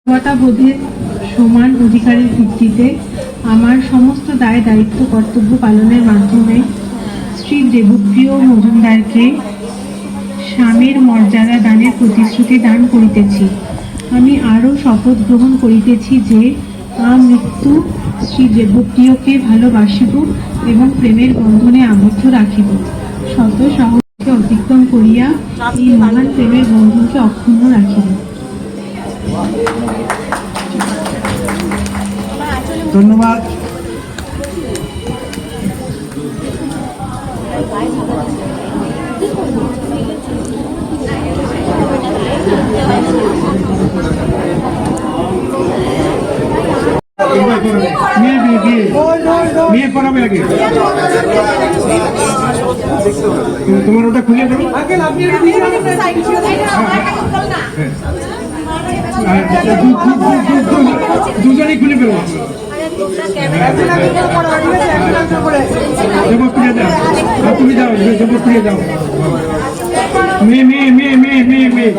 মানবতাবোধের সমান অধিকারের ভিত্তিতে আমার সমস্ত দায় দায়িত্ব কর্তব্য পালনের মাধ্যমে শ্রী দেবপ্রিয় মজুমদারকে স্বামীর মর্যাদা দানের প্রতিশ্রুতি দান করিতেছি। আমি আরও শপথ গ্রহণ করিতেছি যে মৃত্যু শ্রী দেবপ্রিয়কে ভালোবাসিব এবং প্রেমের বন্ধনে আবদ্ধ রাখিব। শত সাহসকে অতিক্রম করিয়া এই মহান প্রেমের বন্ধনকে অক্ষুণ্ণ রাখিব। ধন্যবাদ। মেয়ে পড়াবে আগে, তোমার ওটা খুলে দেবো। দুজনেই খুলে ফেলো। তুমি যাও, খুলে যাও। মেয়ে মেয়ে মেয়ে মেয়ে মেয়ে মেয়ে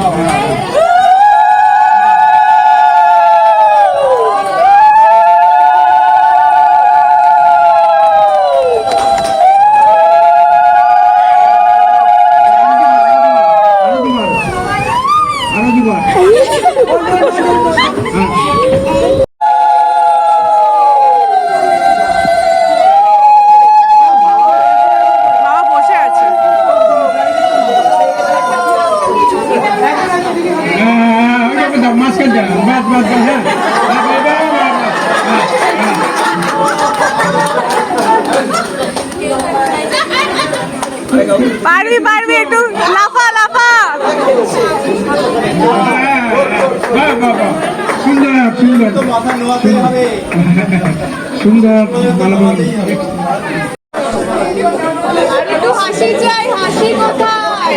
পারবি পারবি, একটু লাফা লাফা। সুন্দর সুন্দর সুন্দর একটু হাসি চাই, হাসি কোথায়?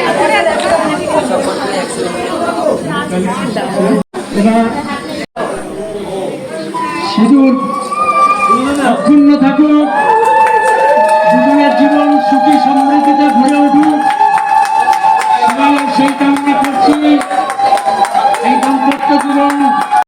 সিঁদুর অক্ষুণ্ণ থাকুক।